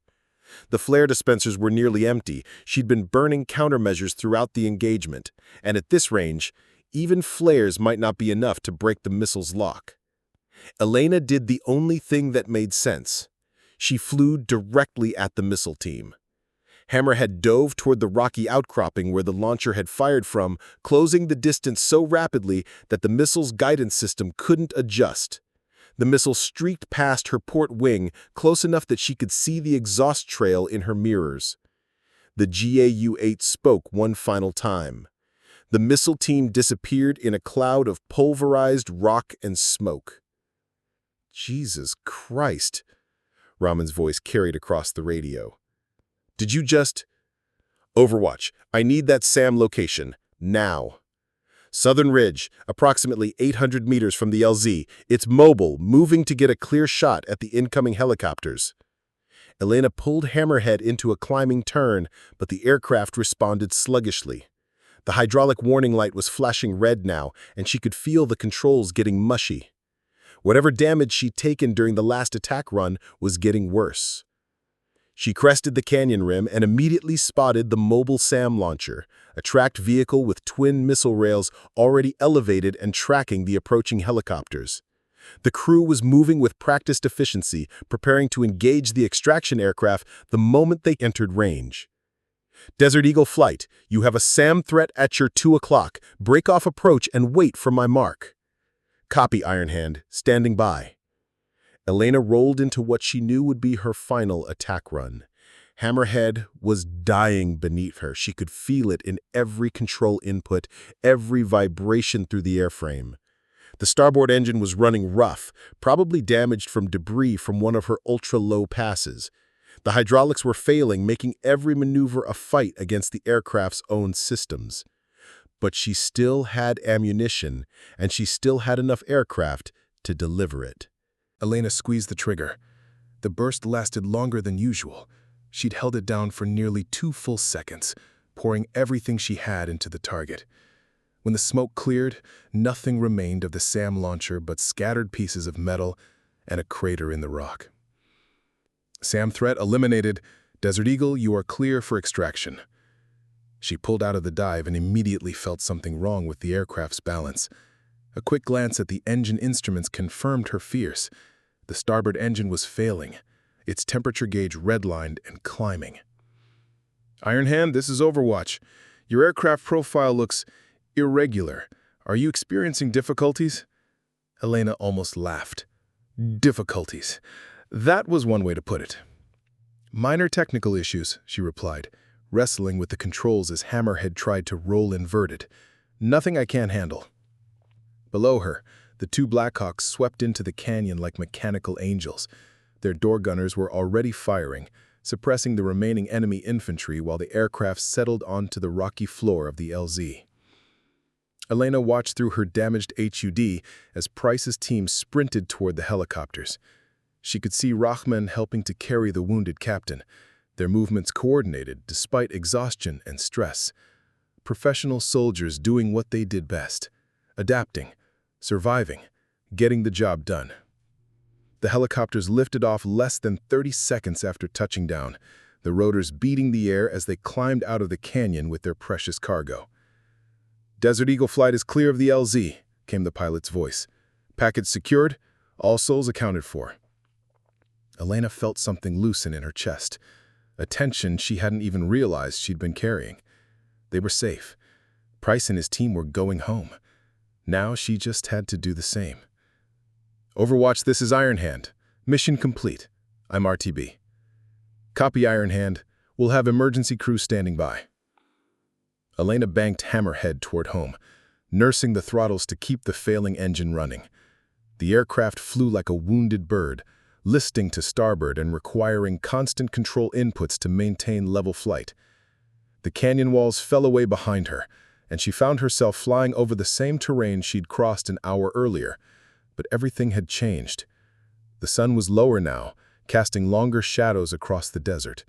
The flare dispensers were nearly empty. She'd been burning countermeasures throughout the engagement, and at this range, even flares might not be enough to break the missile's lock. Elena did the only thing that made sense. She flew directly at the missile team. Hammerhead dove toward the rocky outcropping where the launcher had fired from, closing the distance so rapidly that the missile's guidance system couldn't adjust. The missile streaked past her port wing, close enough that she could see the exhaust trail in her mirrors. The GAU-8 spoke one final time. The missile team disappeared in a cloud of pulverized rock and smoke. "Jesus Christ," Raman's voice carried across the radio. "Did you just—" "Overwatch, I need that SAM location, now." "Southern Ridge, approximately 800 meters from the LZ. It's mobile, moving to get a clear shot at the incoming helicopters." Elena pulled Hammerhead into a climbing turn, but the aircraft responded sluggishly. The hydraulic warning light was flashing red now, and she could feel the controls getting mushy. Whatever damage she'd taken during the last attack run was getting worse. She crested the canyon rim and immediately spotted the mobile SAM launcher, a tracked vehicle with twin missile rails already elevated and tracking the approaching helicopters. The crew was moving with practiced efficiency, preparing to engage the extraction aircraft the moment they entered range. "Desert Eagle Flight, you have a SAM threat at your 2 o'clock. Break off approach and wait for my mark." "Copy, Ironhand. Standing by." Elena rolled into what she knew would be her final attack run. Hammerhead was dying beneath her. She could feel it in every control input, every vibration through the airframe. The starboard engine was running rough, probably damaged from debris from one of her ultra-low passes. The hydraulics were failing, making every maneuver a fight against the aircraft's own systems. But she still had ammunition, and she still had enough aircraft to deliver it. Elena squeezed the trigger. The burst lasted longer than usual. She'd held it down for nearly 2 full seconds, pouring everything she had into the target. When the smoke cleared, nothing remained of the SAM launcher but scattered pieces of metal and a crater in the rock. "SAM threat eliminated. Desert Eagle, you are clear for extraction. She pulled out of the dive and immediately felt something wrong with the aircraft's balance. A quick glance at the engine instruments confirmed her fears. The starboard engine was failing, its temperature gauge redlined and climbing. Ironhand, this is Overwatch. Your aircraft profile looks irregular. Are you experiencing difficulties? Elena almost laughed. Difficulties. That was one way to put it. Minor technical issues, she replied, wrestling with the controls as Hammerhead tried to roll inverted. Nothing I can't handle. Below her, the two Blackhawks swept into the canyon like mechanical angels. Their door gunners were already firing, suppressing the remaining enemy infantry while the aircraft settled onto the rocky floor of the LZ. Elena watched through her damaged HUD as Price's team sprinted toward the helicopters. She could see Rahman helping to carry the wounded captain, their movements coordinated despite exhaustion and stress. Professional soldiers doing what they did best, adapting, surviving, getting the job done. The helicopters lifted off less than 30 seconds after touching down, the rotors beating the air as they climbed out of the canyon with their precious cargo. Desert Eagle flight is clear of the LZ, came the pilot's voice. Package secured, all souls accounted for. Elena felt something loosen in her chest, a tension she hadn't even realized she'd been carrying. They were safe. Price and his team were going home. Now she just had to do the same. Overwatch, this is Ironhand. Mission complete. I'm RTB. Copy, Ironhand. We'll have emergency crew standing by. Elena banked Hammerhead toward home, nursing the throttles to keep the failing engine running. The aircraft flew like a wounded bird, listing to starboard and requiring constant control inputs to maintain level flight. The canyon walls fell away behind her, and she found herself flying over the same terrain she'd crossed an hour earlier. But everything had changed. The sun was lower now, casting longer shadows across the desert.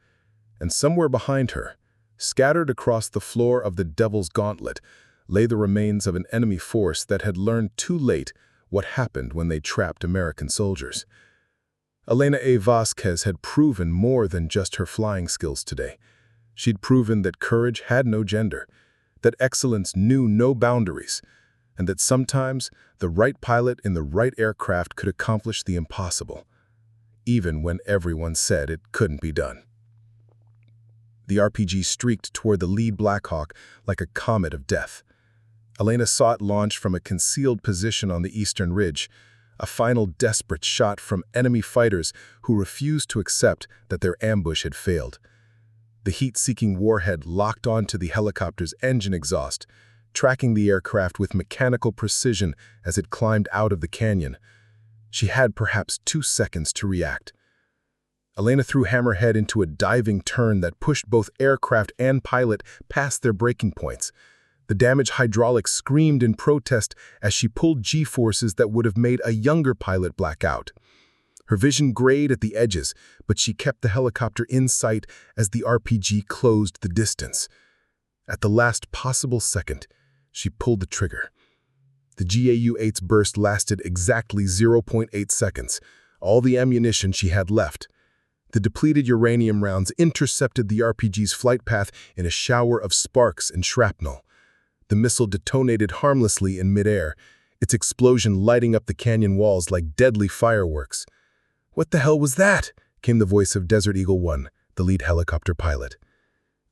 And somewhere behind her, scattered across the floor of the Devil's Gauntlet, lay the remains of an enemy force that had learned too late what happened when they trapped American soldiers. Elena A. Vasquez had proven more than just her flying skills today. She'd proven that courage had no gender, that excellence knew no boundaries, and that sometimes the right pilot in the right aircraft could accomplish the impossible, even when everyone said it couldn't be done. The RPG streaked toward the lead Blackhawk like a comet of death. Elena saw it launch from a concealed position on the eastern ridge, a final desperate shot from enemy fighters who refused to accept that their ambush had failed. The heat-seeking warhead locked onto the helicopter's engine exhaust, tracking the aircraft with mechanical precision as it climbed out of the canyon. She had perhaps 2 seconds to react. Elena threw Hammerhead into a diving turn that pushed both aircraft and pilot past their breaking points. The damaged hydraulics screamed in protest as she pulled G-forces that would have made a younger pilot black out. Her vision grayed at the edges, but she kept the helicopter in sight as the RPG closed the distance. At the last possible second, she pulled the trigger. The GAU-8's burst lasted exactly 0.8 seconds, all the ammunition she had left. The depleted uranium rounds intercepted the RPG's flight path in a shower of sparks and shrapnel. The missile detonated harmlessly in midair, its explosion lighting up the canyon walls like deadly fireworks. "What the hell was that?" came the voice of Desert Eagle 1, the lead helicopter pilot.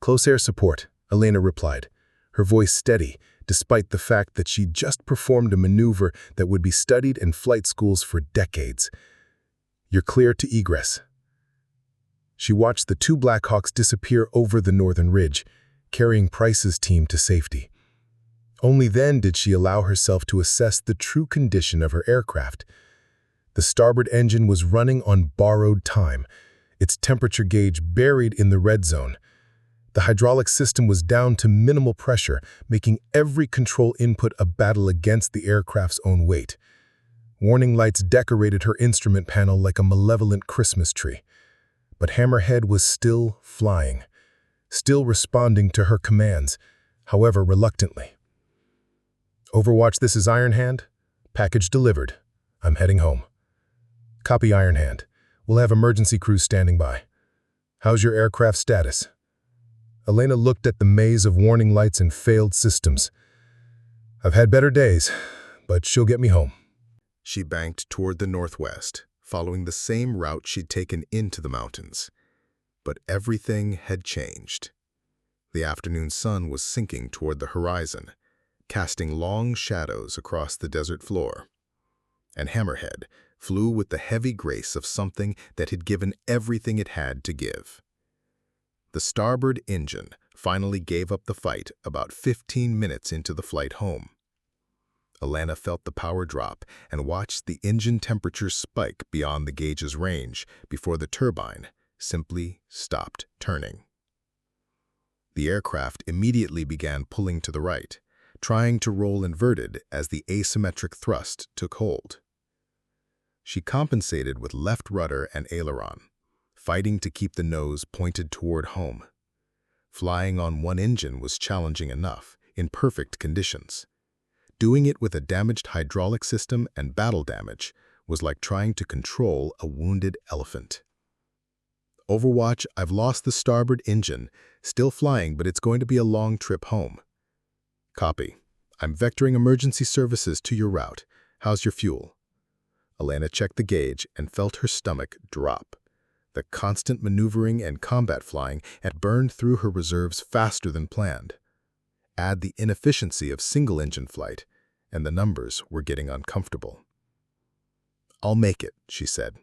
"Close air support," Elena replied, her voice steady, despite the fact that she'd just performed a maneuver that would be studied in flight schools for decades. "You're clear to egress." She watched the two Blackhawks disappear over the northern ridge, carrying Price's team to safety. Only then did she allow herself to assess the true condition of her aircraft. The starboard engine was running on borrowed time, its temperature gauge buried in the red zone. The hydraulic system was down to minimal pressure, making every control input a battle against the aircraft's own weight. Warning lights decorated her instrument panel like a malevolent Christmas tree. But Hammerhead was still flying, still responding to her commands, however reluctantly. "Overwatch, this is Ironhand. Package delivered. I'm heading home." "Copy, Ironhand. We'll have emergency crews standing by." How's your aircraft status? Elena looked at the maze of warning lights and failed systems. I've had better days, but she'll get me home. She banked toward the northwest, following the same route she'd taken into the mountains. But everything had changed. The afternoon sun was sinking toward the horizon, casting long shadows across the desert floor. And Hammerhead flew with the heavy grace of something that had given everything it had to give. The starboard engine finally gave up the fight about 15 minutes into the flight home. Elena felt the power drop and watched the engine temperature spike beyond the gauge's range before the turbine simply stopped turning. The aircraft immediately began pulling to the right, trying to roll inverted as the asymmetric thrust took hold. She compensated with left rudder and aileron, fighting to keep the nose pointed toward home. Flying on one engine was challenging enough, in perfect conditions. Doing it with a damaged hydraulic system and battle damage was like trying to control a wounded elephant. Overwatch, I've lost the starboard engine, still flying, but it's going to be a long trip home. Copy. I'm vectoring emergency services to your route. How's your fuel? Elena checked the gauge and felt her stomach drop. The constant maneuvering and combat flying had burned through her reserves faster than planned. Add the inefficiency of single-engine flight, and the numbers were getting uncomfortable. I'll make it, she said,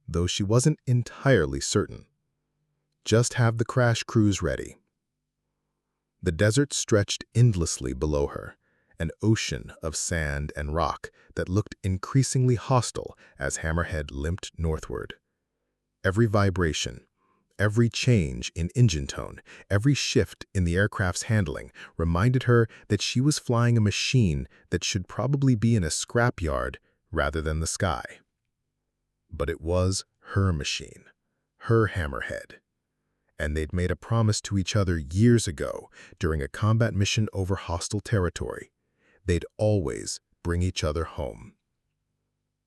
though she wasn't entirely certain. Just have the crash crews ready. The desert stretched endlessly below her, an ocean of sand and rock that looked increasingly hostile as Hammerhead limped northward. Every vibration, every change in engine tone, every shift in the aircraft's handling reminded her that she was flying a machine that should probably be in a scrapyard rather than the sky. But it was her machine, her Hammerhead. And they'd made a promise to each other years ago during a combat mission over hostile territory. They'd always bring each other home.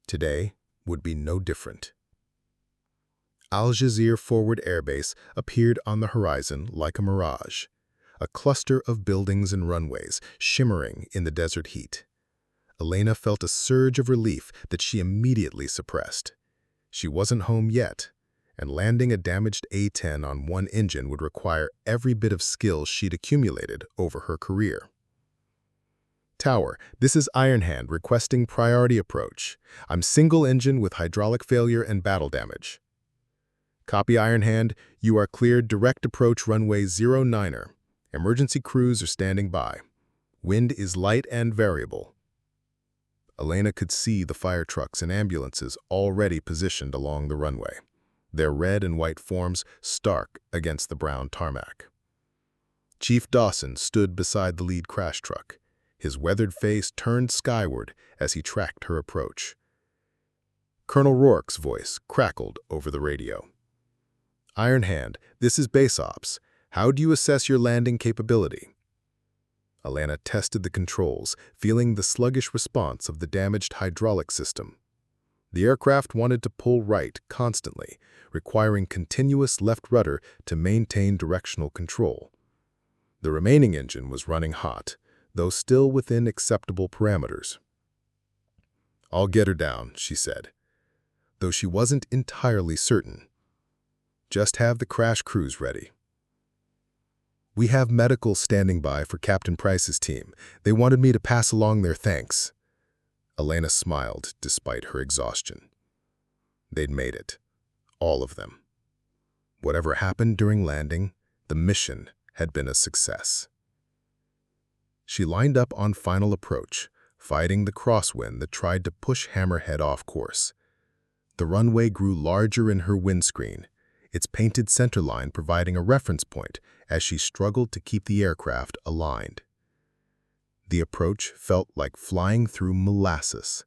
Today would be no different. Jazeer Forward Air Base appeared on the horizon like a mirage, a cluster of buildings and runways shimmering in the desert heat. Elena felt a surge of relief that she immediately suppressed. She wasn't home yet, and landing a damaged A-10 on one engine would require every bit of skill she'd accumulated over her career. Tower, this is Ironhand requesting priority approach. I'm single engine with hydraulic failure and battle damage. Copy Ironhand, you are cleared direct approach runway 09er. Emergency crews are standing by. Wind is light and variable. Elena could see the fire trucks and ambulances already positioned along the runway, their red and white forms stark against the brown tarmac. Chief Dawson stood beside the lead crash truck, his weathered face turned skyward as he tracked her approach. Colonel Rourke's voice crackled over the radio. Ironhand, this is base ops. How do you assess your landing capability? Elena tested the controls, feeling the sluggish response of the damaged hydraulic system. The aircraft wanted to pull right constantly, requiring continuous left rudder to maintain directional control. The remaining engine was running hot, though still within acceptable parameters. I'll get her down, she said, though she wasn't entirely certain. Just have the crash crews ready. We have medical standing by for Captain Price's team. They wanted me to pass along their thanks. Elena smiled despite her exhaustion. They'd made it. All of them. Whatever happened during landing, the mission had been a success. She lined up on final approach, fighting the crosswind that tried to push Hammerhead off course. The runway grew larger in her windscreen, its painted centerline providing a reference point as she struggled to keep the aircraft aligned. The approach felt like flying through molasses.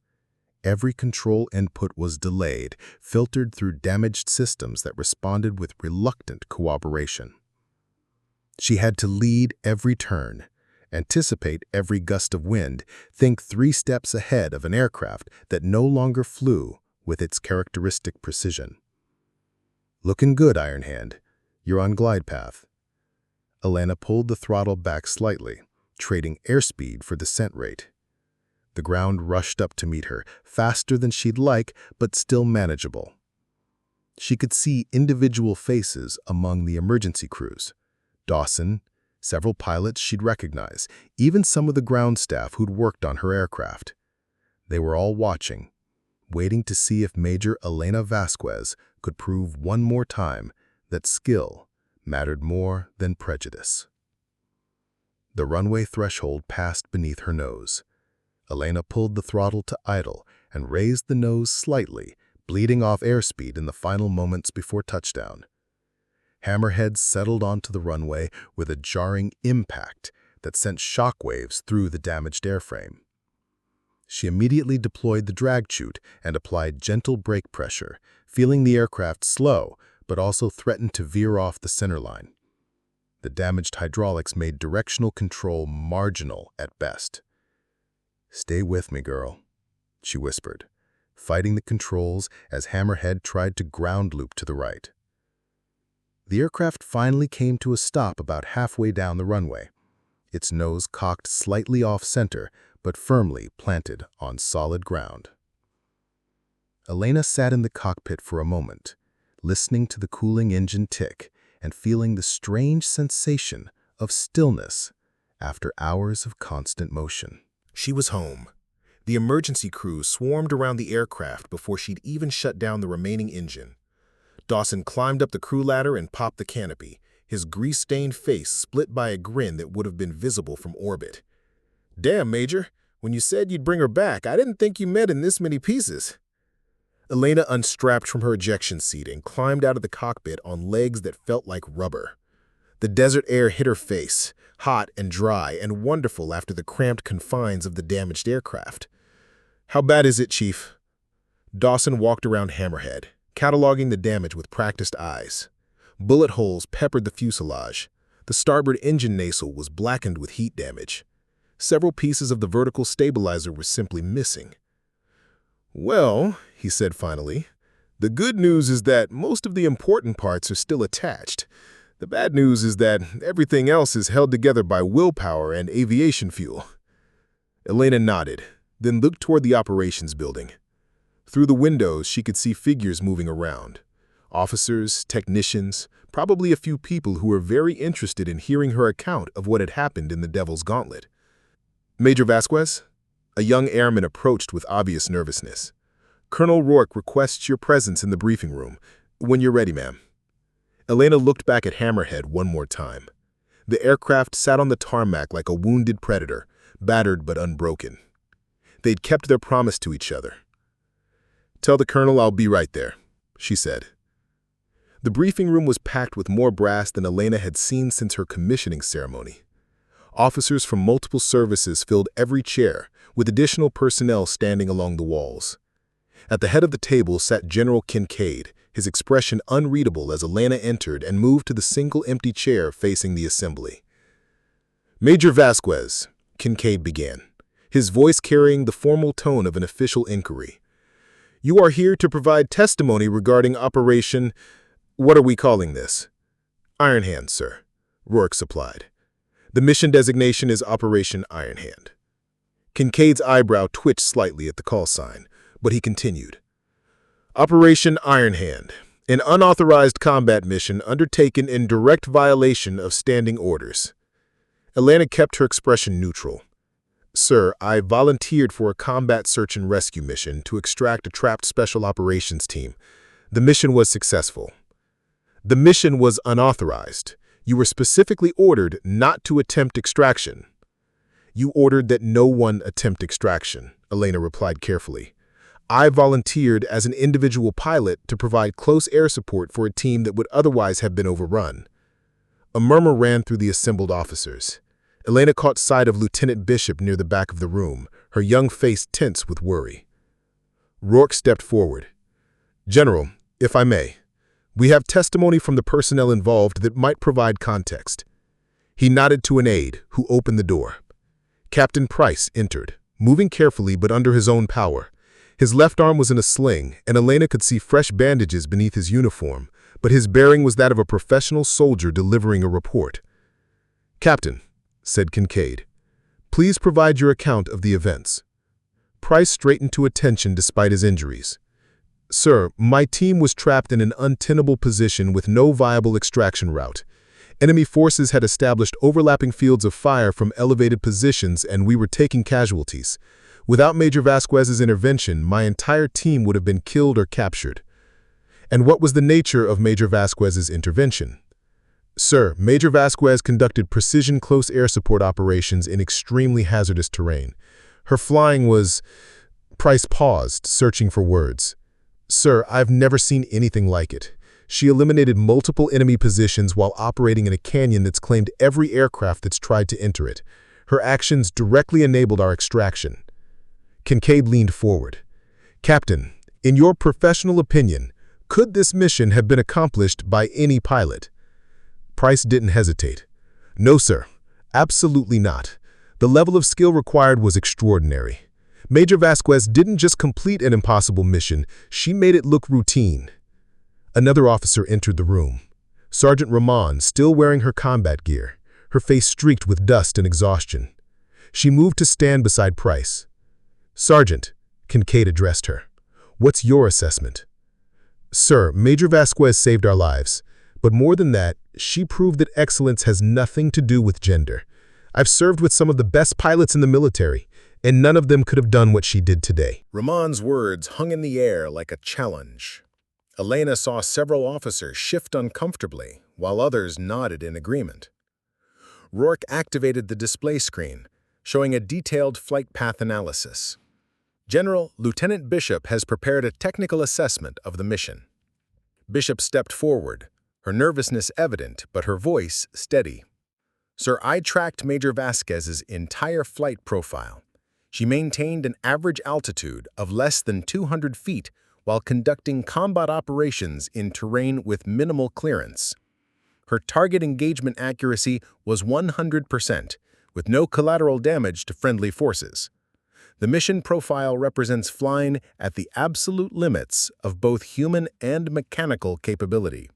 Every control input was delayed, filtered through damaged systems that responded with reluctant cooperation. She had to lead every turn, anticipate every gust of wind, think 3 steps ahead of an aircraft that no longer flew with its characteristic precision. Looking good, Ironhand. You're on glide path. Elena pulled the throttle back slightly, trading airspeed for descent rate. The ground rushed up to meet her, faster than she'd like, but still manageable. She could see individual faces among the emergency crews. Dawson, several pilots she'd recognize, even some of the ground staff who'd worked on her aircraft. They were all watching, waiting to see if Major Elena Vasquez could prove one more time that skill mattered more than prejudice. The runway threshold passed beneath her nose. Elena pulled the throttle to idle and raised the nose slightly, bleeding off airspeed in the final moments before touchdown. Hammerhead settled onto the runway with a jarring impact that sent shockwaves through the damaged airframe. She immediately deployed the drag chute and applied gentle brake pressure, feeling the aircraft slow, but also threatened to veer off the centerline. The damaged hydraulics made directional control marginal at best. "Stay with me, girl," she whispered, fighting the controls as Hammerhead tried to ground loop to the right. The aircraft finally came to a stop about halfway down the runway, its nose cocked slightly off-center but firmly planted on solid ground. Elena sat in the cockpit for a moment, listening to the cooling engine tick and feeling the strange sensation of stillness after hours of constant motion. She was home. The emergency crews swarmed around the aircraft before she'd even shut down the remaining engine. Dawson climbed up the crew ladder and popped the canopy, his grease-stained face split by a grin that would have been visible from orbit. "Damn, Major, when you said you'd bring her back, I didn't think you meant in this many pieces." Elena unstrapped from her ejection seat and climbed out of the cockpit on legs that felt like rubber. The desert air hit her face, hot and dry and wonderful after the cramped confines of the damaged aircraft. "How bad is it, Chief?" Dawson walked around Hammerhead, cataloging the damage with practiced eyes. Bullet holes peppered the fuselage. The starboard engine nacelle was blackened with heat damage. Several pieces of the vertical stabilizer were simply missing. "Well," he said finally, "the good news is that most of the important parts are still attached. The bad news is that everything else is held together by willpower and aviation fuel." Elena nodded, then looked toward the operations building. Through the windows, she could see figures moving around. Officers, technicians, probably a few people who were very interested in hearing her account of what had happened in the Devil's Gauntlet. "Major Vasquez?" A young airman approached with obvious nervousness. "Colonel Rourke requests your presence in the briefing room. When you're ready, ma'am." Elena looked back at Hammerhead one more time. The aircraft sat on the tarmac like a wounded predator, battered but unbroken. They'd kept their promise to each other. "Tell the colonel I'll be right there," she said. The briefing room was packed with more brass than Elena had seen since her commissioning ceremony. Officers from multiple services filled every chair, with additional personnel standing along the walls. At the head of the table sat General Kincaid, his expression unreadable as Elena entered and moved to the single empty chair facing the assembly. "Major Vasquez," Kincaid began, his voice carrying the formal tone of an official inquiry. "You are here to provide testimony regarding Operation... what are we calling this?" "Ironhand, sir," Rourke supplied. "The mission designation is Operation Ironhand." Kincaid's eyebrow twitched slightly at the call sign, but he continued. "Operation Ironhand, an unauthorized combat mission undertaken in direct violation of standing orders." Elena kept her expression neutral. "Sir, I volunteered for a combat search and rescue mission to extract a trapped special operations team. The mission was successful." "The mission was unauthorized. You were specifically ordered not to attempt extraction." "You ordered that no one attempt extraction," Elena replied carefully. "I volunteered as an individual pilot to provide close air support for a team that would otherwise have been overrun." A murmur ran through the assembled officers. Elena caught sight of Lieutenant Bishop near the back of the room, her young face tense with worry. Rourke stepped forward. "General, if I may, we have testimony from the personnel involved that might provide context." He nodded to an aide, who opened the door. Captain Price entered, moving carefully but under his own power. His left arm was in a sling, and Elena could see fresh bandages beneath his uniform, but his bearing was that of a professional soldier delivering a report. "Captain," said Kincaid, "please provide your account of the events." Price straightened to attention despite his injuries. "Sir, my team was trapped in an untenable position with no viable extraction route. Enemy forces had established overlapping fields of fire from elevated positions, and we were taking casualties. Without Major Vasquez's intervention, my entire team would have been killed or captured." "And what was the nature of Major Vasquez's intervention?" "Sir, Major Vasquez conducted precision close air support operations in extremely hazardous terrain. Her flying was—" Price paused, searching for words. "Sir, I've never seen anything like it. She eliminated multiple enemy positions while operating in a canyon that's claimed every aircraft that's tried to enter it. Her actions directly enabled our extraction." Kincaid leaned forward. "Captain, in your professional opinion, could this mission have been accomplished by any pilot?" Price didn't hesitate. "No, sir. Absolutely not. The level of skill required was extraordinary. Major Vasquez didn't just complete an impossible mission, she made it look routine." Another officer entered the room. Sergeant Rahman, still wearing her combat gear, her face streaked with dust and exhaustion. She moved to stand beside Price. "Sergeant," Kincaid addressed her, "what's your assessment?" "Sir, Major Vasquez saved our lives. But more than that, she proved that excellence has nothing to do with gender. I've served with some of the best pilots in the military, and none of them could have done what she did today." Rahman's words hung in the air like a challenge. Elena saw several officers shift uncomfortably, while others nodded in agreement. Rourke activated the display screen, showing a detailed flight path analysis. "Lieutenant Bishop has prepared a technical assessment of the mission." Bishop stepped forward, her nervousness evident but her voice steady. "Sir, I tracked Major Vasquez's entire flight profile. She maintained an average altitude of less than 200 feet while conducting combat operations in terrain with minimal clearance. Her target engagement accuracy was 100%, with no collateral damage to friendly forces. The mission profile represents flying at the absolute limits of both human and mechanical capability."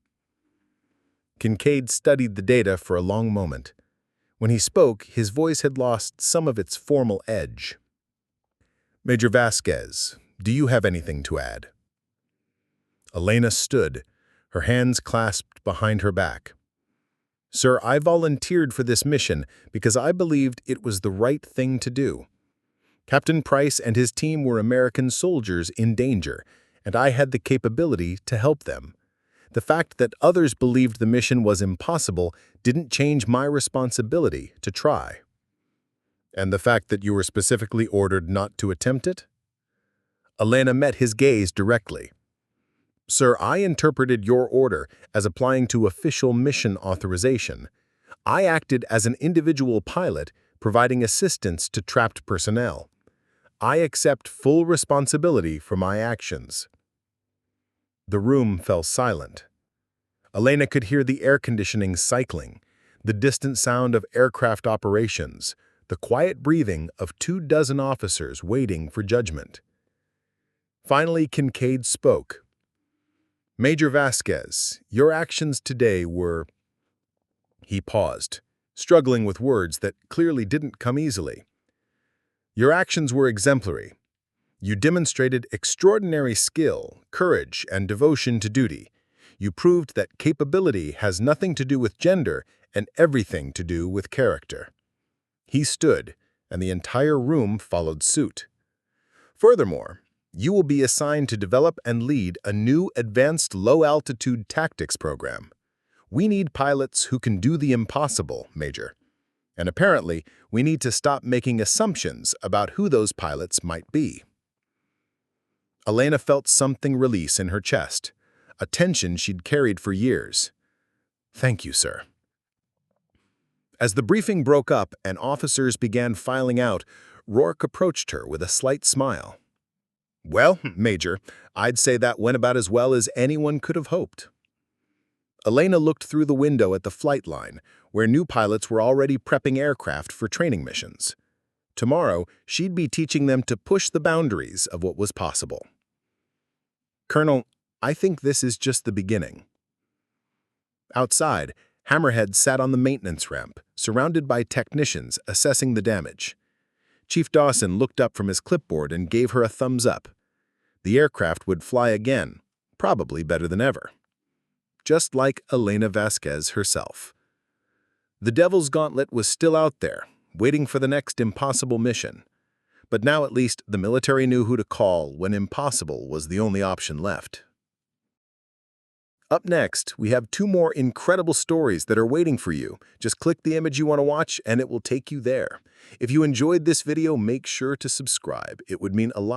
Kincaid studied the data for a long moment. When he spoke, his voice had lost some of its formal edge. "Major Vasquez, do you have anything to add?" Elena stood, her hands clasped behind her back. "Sir, I volunteered for this mission because I believed it was the right thing to do. Captain Price and his team were American soldiers in danger, and I had the capability to help them. The fact that others believed the mission was impossible didn't change my responsibility to try." "And the fact that you were specifically ordered not to attempt it?" Elena met his gaze directly. "Sir, I interpreted your order as applying to official mission authorization. I acted as an individual pilot, providing assistance to trapped personnel. I accept full responsibility for my actions." The room fell silent. Elena could hear the air conditioning cycling, the distant sound of aircraft operations, the quiet breathing of 24 officers waiting for judgment. Finally, Kincaid spoke. "Major Vasquez, your actions today were—" He paused, struggling with words that clearly didn't come easily. "Your actions were exemplary. You demonstrated extraordinary skill, courage, and devotion to duty. You proved that capability has nothing to do with gender and everything to do with character." He stood, and the entire room followed suit. "Furthermore, you will be assigned to develop and lead a new advanced low-altitude tactics program. We need pilots who can do the impossible, Major. And apparently, we need to stop making assumptions about who those pilots might be." Elena felt something release in her chest, a tension she'd carried for years. "Thank you, sir." As the briefing broke up and officers began filing out, Rourke approached her with a slight smile. "Well, Major, I'd say that went about as well as anyone could have hoped." Elena looked through the window at the flight line, where new pilots were already prepping aircraft for training missions. Tomorrow, she'd be teaching them to push the boundaries of what was possible. "Colonel, I think this is just the beginning." Outside, Hammerhead sat on the maintenance ramp, surrounded by technicians assessing the damage. Chief Dawson looked up from his clipboard and gave her a thumbs up. The aircraft would fly again, probably better than ever. Just like Elena Vasquez herself. The Devil's Gauntlet was still out there, waiting for the next impossible mission. But now at least the military knew who to call when impossible was the only option left. Up next, we have 2 more incredible stories that are waiting for you. Just click the image you want to watch and it will take you there. If you enjoyed this video, make sure to subscribe. It would mean a lot.